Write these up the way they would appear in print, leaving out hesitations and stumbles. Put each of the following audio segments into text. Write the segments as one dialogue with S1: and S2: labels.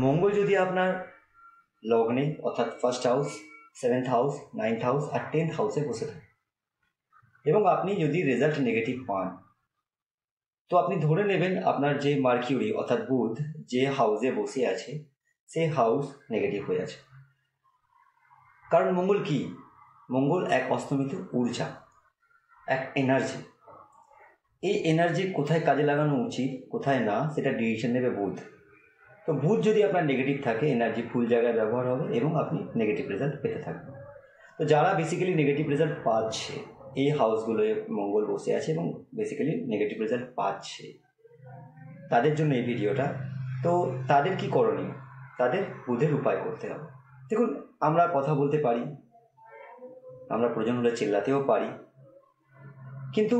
S1: মঙ্গল যদি আপনার লগ্নে অর্থাৎ first house, 7th house, 9th house আর 10th হাউসে বসে থাকে এবং আপনি যদি রেজাল্ট নেগেটিভ পান, তো আপনি ধরে নেবেন আপনার যে মার্কিউরি অর্থাৎ বুধ যে হাউসে বসে আছে সেই হাউস নেগেটিভ হয়ে আছে। কারণ মঙ্গল কি? মঙ্গল এক অস্তমিত ঊর্জা, এক এনার্জি। এই এনার্জি কোথায় কাজে লাগানো উচিত কোথায় না সেটা ডিসিশন নেবে বুধ। তো বুধ যদি আপনার নেগেটিভ থাকে, এনার্জি ফুল জায়গায় ব্যবহার হবে এবং আপনি নেগেটিভ রেজাল্ট পেতে থাকবেন। তো যারা বেসিক্যালি নেগেটিভ রেজাল্ট পাচ্ছে, এই হাউসগুলোয় মঙ্গল বসে আছে এবং বেসিক্যালি নেগেটিভ রেজাল্ট পাচ্ছে, তাদের জন্য এই ভিডিওটা। তো তাদের কি করণীয়? তাদের বুধের উপায় করতে হবে। দেখুন, আমরা কথা বলতে পারি, আমরা প্রয়োজন হলে চিল্লাতেও পারি, কিন্তু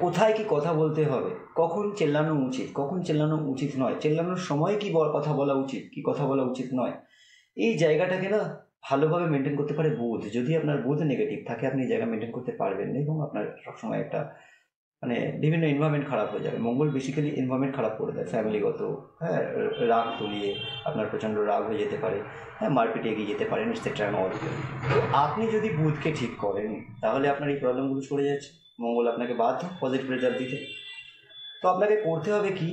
S1: কোথায় কি কথা বলতে হবে, কখন চেল্লানো উচিত, কখন চেল্লানো উচিত নয়, চেল্লানোর সময় কি কথা বলা উচিত, কি কথা বলা উচিত নয়, এই জায়গাটাকে না ভালোভাবে মেনটেন করতে পারে বুধ। যদি আপনার বুধ নেগেটিভ থাকে, আপনি এই জায়গা মেনটেন করতে পারবেন না এবং আপনার সবসময় একটা বিভিন্ন এনভায়রনমেন্ট খারাপ হয়ে যাবে। মঙ্গল বেসিক্যালি এনভায়রনমেন্ট খারাপ করে দেয়, ফ্যামিলিগত, রাগ তুলিয়ে আপনার প্রচণ্ড রাগ হয়ে যেতে পারে, মারপিটে এগিয়ে যেতে পারেন, এটসেট্রা অল। তো আপনি যদি বুধকে ঠিক করেন তাহলে আপনার এই প্রবলেমগুলো সরে যাচ্ছে। মঙ্গল আপনাকে বাধ্য পজিটিভ রেজাল্ট দিতে। তো আপনাকে করতে হবে কি,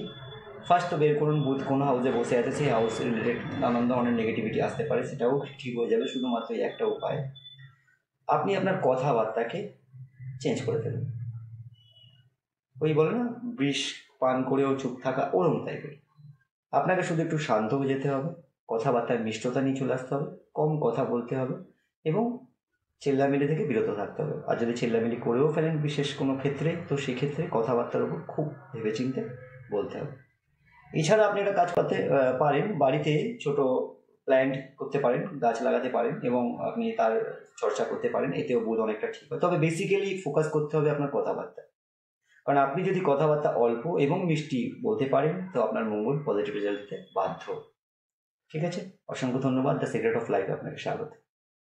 S1: ফার্স্ট তো বের করুন বুধ কোন হাউসে বসে আছে, সেই হাউস রিলেটেড নানান ধরনের নেগেটিভিটি আসতে পারে, সেটাও ঠিক হয়ে যাবে শুধুমাত্র একটা উপায়, আপনি আপনার কথাবার্তাকে চেঞ্জ করে ফেলুন। ওই বলে না, বিষ পান করেও চুপ থাকা, ওরম টাইপের। আপনাকে শুধু একটু শান্ত হয়ে যেতে হবে, কথাবার্তার মিষ্টতা নিয়ে চলে আসতে হবে, কম কথা বলতে হবে এবং চেল্লামিলি থেকে বিরত থাকতে হবে। আর যদি চেল্লামিলি করেও ফেলেন বিশেষ কোনো ক্ষেত্রে, তো সেক্ষেত্রে কথাবার্তার উপর খুব ভেবেচিন্তে বলতে হবে। এছাড়া আপনি একটা কাজ করতে পারেন, বাড়িতে ছোট প্ল্যান্ট করতে পারেন, গাছ লাগাতে পারেন এবং আপনি তার চর্চা করতে পারেন, এতেও বুধ অনেকটা ঠিক হয়। তবে বেসিক্যালি ফোকাস করতে হবে আপনার কথাবার্তা, কারণ আপনি যদি কথাবার্তা অল্প এবং মিষ্টি বলতে পারেন তো আপনার মঙ্গল পজিটিভ রেজাল্ট দিতে বাধ্য। ঠিক আছে, অসংখ্য ধন্যবাদ। দ্য সিক্রেট অফ লাইফে আপনাকে স্বাগত।